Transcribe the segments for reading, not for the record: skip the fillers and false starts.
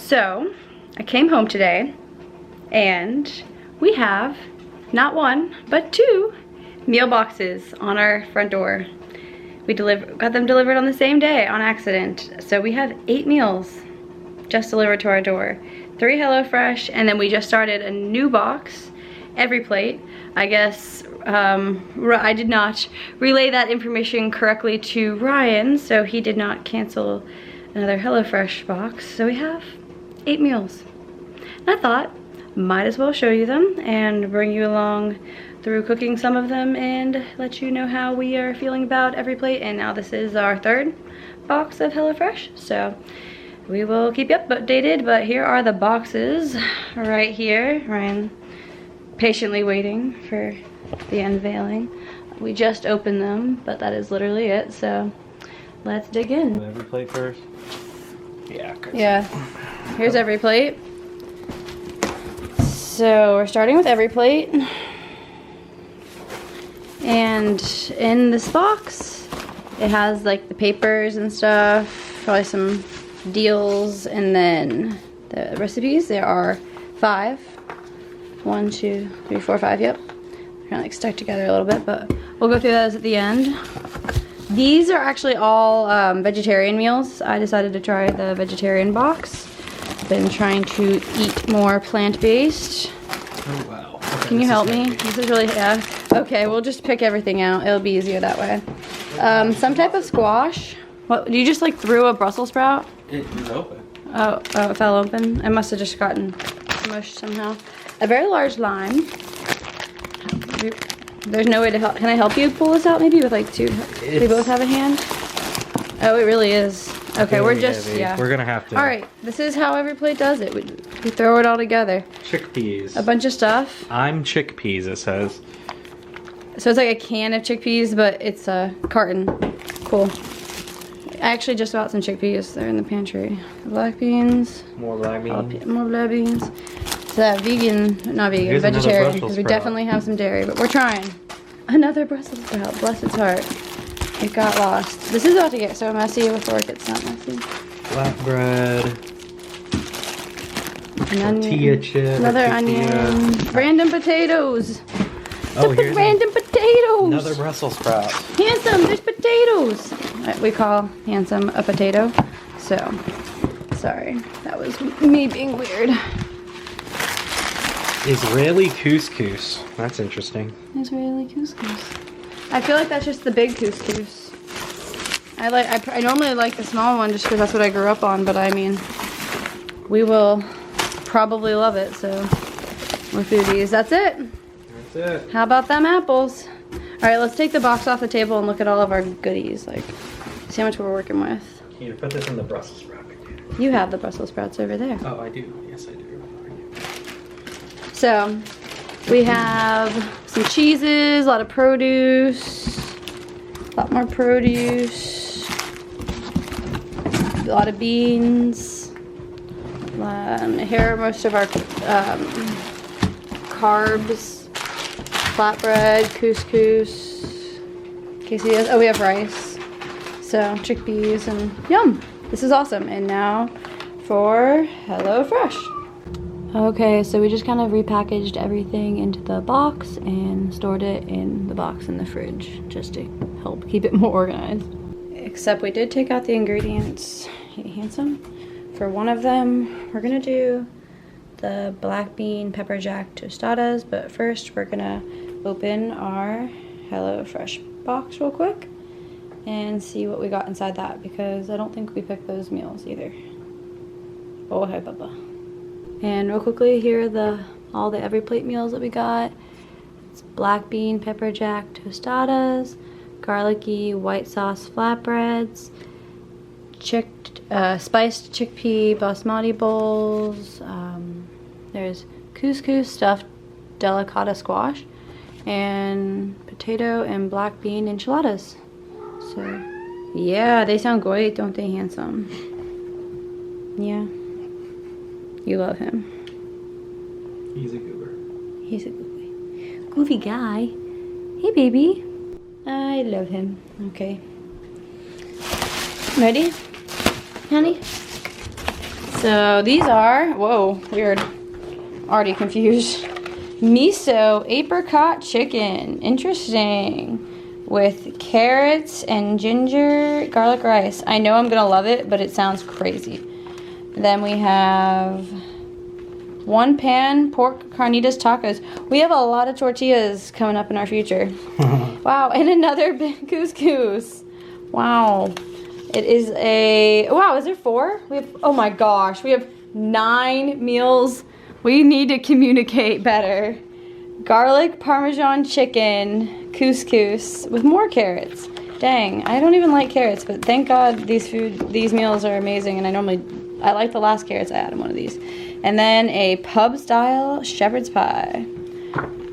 So, I came home today and we have not one, but 2 meal boxes on our front door. We got them delivered on the same day on accident. So we have 8 meals just delivered to our door. 3 HelloFresh, and then we just started a new box, EveryPlate. I guess I did not relay that information correctly to Ryan, so he did not cancel another HelloFresh box. So we have 8 meals. And I thought, might as well show you them and bring you along through cooking some of them and let you know how we are feeling about EveryPlate. And now this is our 3rd box of HelloFresh, so we will keep you updated. But here are the boxes right here. Ryan patiently waiting for the unveiling. We just opened them, but that is literally it, so let's dig in. EveryPlate first? Yeah. Yeah. Here's EveryPlate. So we're starting with EveryPlate. And in this box, it has like the papers and stuff, probably some deals, and then the recipes. There are 5. 1, 2, 3, 4, 5, yep. They're kind of like stuck together a little bit, but we'll go through those at the end. These are actually all vegetarian meals. I decided to try the vegetarian box. Been trying to eat more plant-based. Oh wow. Okay, Can you help me? This is really, yeah. Okay, we'll just pick everything out. It'll be easier that way. Some type of squash. What, you just like threw a Brussels sprout? It was open. Oh, it fell open? I must have just gotten mushed somehow. A very large lime. There's no way to help. Can I help you pull this out maybe with like 2? We both have a hand? Oh, it really is. Okay, we're just, heavy. yeah. We're gonna have to. All right, this is how EveryPlate does it. We throw it all together. Chickpeas. A bunch of stuff. I'm chickpeas, it says. So it's like a can of chickpeas, but it's a carton. Cool. I actually just got some chickpeas. They're in the pantry. Black beans. More black beans. More black beans. So that vegan, not vegan, Here's vegetarian, because we sprout. definitely have some dairy, but we're trying. Another Brussels sprout, bless its heart. It got lost. This is about to get so messy before it gets not messy. Flatbread. An Tortilla onion. chip. Another tortilla. onion. Random potatoes. Oh, here's random potatoes. another Brussels sprout. Handsome, there's potatoes. We call Handsome a potato. So, sorry. That was me being weird. Israeli couscous. That's interesting. Israeli couscous. I feel like that's just the big couscous. I normally like the small one just because that's what I grew up on, but I mean, we will probably love it, so we're foodies. That's it. That's it. How about them apples? All right, let's take the box off the table and look at all of our goodies. Like, see how much we're working with. Can you put this in the Brussels sprout again? You have the Brussels sprouts over there. Oh, I do. Yes, I do. So, we have some cheeses, a lot of produce, a lot more produce, a lot of beans. Here are most of our carbs, flatbread, couscous, quesadillas. Oh, we have rice. So, chickpeas and yum. This is awesome. And now for HelloFresh. Okay, so we just kind of repackaged everything into the box and stored it in the box in the fridge just to help keep it more organized. Except we did take out the ingredients. Hey, Handsome. For one of them, we're gonna do the black bean pepper jack tostadas, but first we're gonna open our HelloFresh box real quick and see what we got inside that, because I don't think we picked those meals either. Oh, hey, Papa. And real quickly, here are all the EveryPlate meals that we got. It's black bean pepper jack tostadas, garlicky white sauce flatbreads, spiced chickpea basmati bowls. There's couscous stuffed delicata squash, and potato and black bean enchiladas. So, yeah, they sound great, don't they, Handsome? Yeah. You love him. He's a goober. He's a goofy guy. Hey, baby. I love him. Okay. Ready, honey? So these are, whoa, weird. Already confused. Miso apricot chicken. Interesting. With carrots and ginger garlic rice. I know I'm gonna love it, but it sounds crazy. Then we have 1 pan pork carnitas tacos. We have a lot of tortillas coming up in our future. Wow, and another big couscous. Wow. It is a, wow, is there 4? We have, oh my gosh, we have 9 meals. We need to communicate better. Garlic parmesan chicken couscous with more carrots. Dang, I don't even like carrots, but thank God these meals are amazing, and I like the last carrots I had in one of these. And then a pub style shepherd's pie.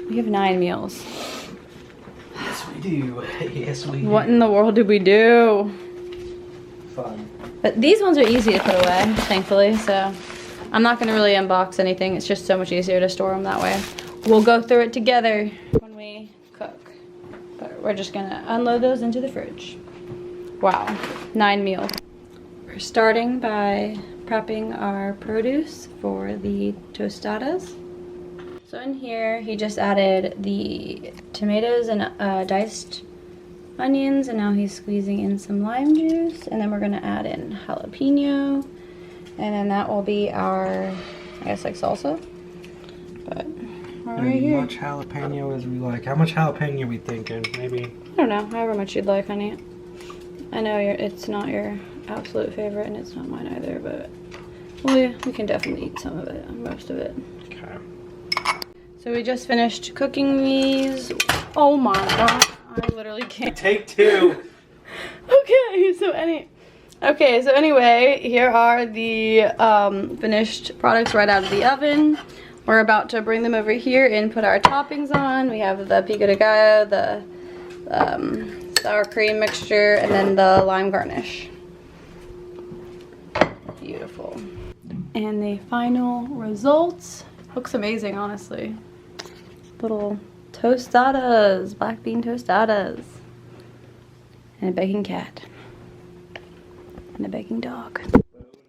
We have 9 meals. Yes, we do. Yes, we do. What in the world did we do? Fun. But these ones are easy to put away, thankfully, so I'm not gonna really unbox anything. It's just so much easier to store them that way. We'll go through it together when we cook. But we're just gonna unload those into the fridge. Wow, 9 meals. We're starting by prepping our produce for the tostadas. So in here, he just added the tomatoes and diced onions, and now he's squeezing in some lime juice, and then we're gonna add in jalapeno, and then that will be our, I guess, like salsa. But we're right here. How much jalapeno as we like? How much jalapeno are we thinking? Maybe? I don't know, however much you'd like, honey. I know it's not your absolute favorite, and it's not mine either, but we can definitely eat some of it, most of it. Okay. So we just finished cooking these. Oh my god, I literally can't. Take 2. Okay, so anyway, here are the finished products right out of the oven. We're about to bring them over here and put our toppings on. We have the pico de gallo, the sour cream mixture, and then the lime garnish. Beautiful. And the final results looks amazing, honestly. Little tostadas, black bean tostadas. And a begging cat. And a begging dog.